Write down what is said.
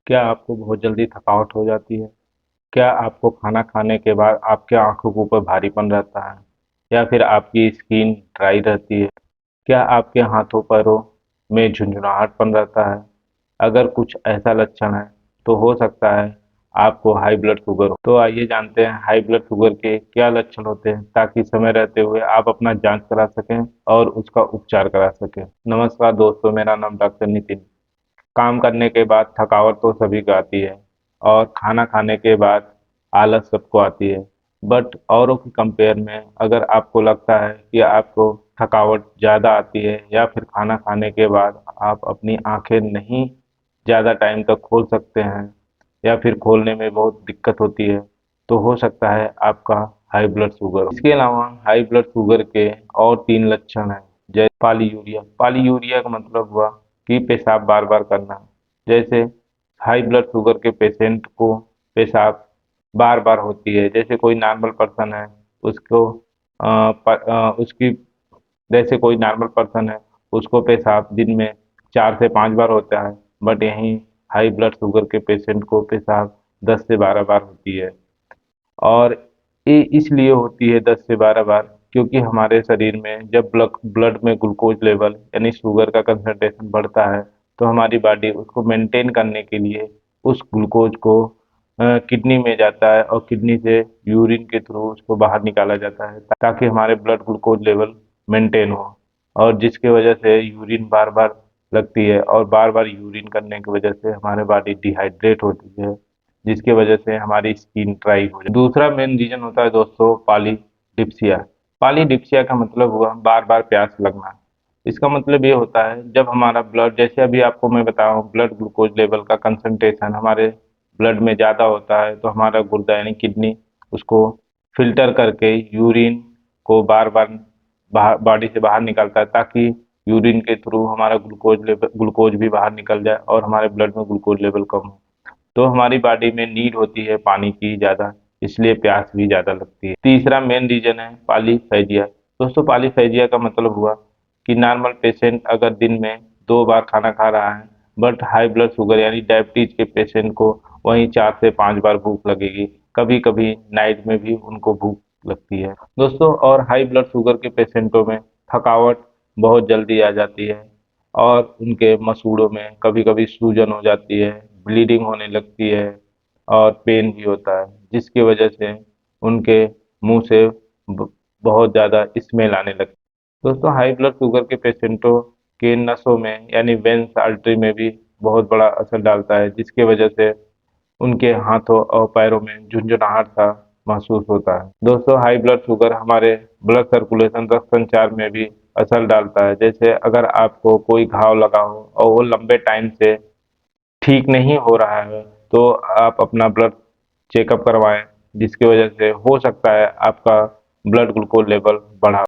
क्या आपको बहुत जल्दी थकावट हो जाती है? क्या आपको खाना खाने के बाद आपके आंखों के ऊपर भारीपन रहता है? या फिर आपकी स्किन ड्राई रहती है? क्या आपके हाथों पैरों में झुंझुनाहटपन रहता है? अगर कुछ ऐसा लक्षण है तो हो सकता है आपको हाई ब्लड शुगर हो। तो आइए जानते हैं हाई ब्लड शुगर के क्या लक्षण होते हैं, ताकि समय रहते हुए आप अपना जांच करा सकें और उसका उपचार करा सकें। नमस्कार दोस्तों, मेरा नाम डॉक्टर नितिन। काम करने के बाद थकावट तो सभी को आती है और खाना खाने के बाद आलस सबको आती है। बट औरों की कंपेयर में अगर आपको लगता है कि आपको थकावट ज़्यादा आती है या फिर खाना खाने के बाद आप अपनी आंखें नहीं ज़्यादा टाइम तक खोल सकते हैं या फिर खोलने में बहुत दिक्कत होती है, तो हो सकता है आपका हाई ब्लड शुगर हो। इसके अलावा हाई ब्लड शुगर के और तीन लक्षण हैं, जैसे पॉलीयूरिया। पॉलीयूरिया का मतलब हुआ कि पेशाब बार बार करना। जैसे हाई ब्लड शुगर के पेशेंट को पेशाब बार बार होती है। जैसे कोई नॉर्मल पर्सन है, उसको उसकी जैसे कोई नॉर्मल पर्सन है, उसको पेशाब दिन में 4 से 5 बार होता है, बट यहीं हाई ब्लड शुगर के पेशेंट को पेशाब 10 से 12 बार होती है। और ये इसलिए होती है 10 से 12 बार, क्योंकि हमारे शरीर में जब ब्लड ब्लड में ग्लूकोज लेवल यानी शुगर का कंसंट्रेशन बढ़ता है, तो हमारी बॉडी उसको मेंटेन करने के लिए उस ग्लूकोज को किडनी में जाता है और किडनी से यूरिन के थ्रू उसको बाहर निकाला जाता है, ताकि हमारे ब्लड ग्लूकोज लेवल मेंटेन हो। और जिसकी वजह से यूरिन बार बार लगती है और बार बार यूरिन करने की वजह से हमारी बॉडी डिहाइड्रेट होती है, जिसकी वजह से हमारी स्किन ड्राई हो जाती है। दूसरा मेन रीजन होता है दोस्तों पॉलीडिप्सिया। पॉलीडिप्सिया का मतलब हुआ बार बार प्यास लगना। इसका मतलब ये होता है जब हमारा ब्लड, जैसे अभी आपको मैं बताऊं, ब्लड ग्लूकोज लेवल का कंसंट्रेशन हमारे ब्लड में ज़्यादा होता है, तो हमारा गुर्दा यानी किडनी उसको फिल्टर करके यूरिन को बार बार बाहर बॉडी से बाहर निकालता है, ताकि यूरिन के थ्रू हमारा ग्लूकोज भी बाहर निकल जाए और हमारे ब्लड में ग्लूकोज लेवल कम हो। तो हमारी बॉडी में नीड होती है पानी की ज़्यादा, इसलिए प्यास भी ज़्यादा लगती है। तीसरा मेन रीजन है पॉलीफेजिया। दोस्तों, पॉलीफेजिया का मतलब हुआ कि नॉर्मल पेशेंट अगर दिन में 2 बार खाना खा रहा है, बट हाई ब्लड शुगर यानी डायबिटीज के पेशेंट को वहीं 4 से 5 बार भूख लगेगी। कभी कभी नाइट में भी उनको भूख लगती है दोस्तों। और हाई ब्लड शुगर के पेशेंटों में थकावट बहुत जल्दी आ जाती है और उनके मसूड़ों में कभी कभी सूजन हो जाती है, ब्लीडिंग होने लगती है और पेन भी होता है, जिसकी वजह से उनके मुंह से बहुत ज़्यादा स्मेल आने लगती है। दोस्तों, हाई ब्लड शुगर के पेशेंटों के नसों में यानी वेन्स आर्टरी में भी बहुत बड़ा असर डालता है, जिसकी वजह से उनके हाथों और पैरों में झुंझुनाहट सा महसूस होता है। दोस्तों, हाई ब्लड शुगर हमारे ब्लड सर्कुलेशन रक्त संचार में भी असर डालता है। जैसे अगर आपको कोई घाव लगा हो और वो लंबे टाइम से ठीक नहीं हो रहा है, तो आप अपना ब्लड चेकअप करवाएं, जिसकी वजह से हो सकता है आपका ब्लड ग्लूकोज लेवल बढ़ा।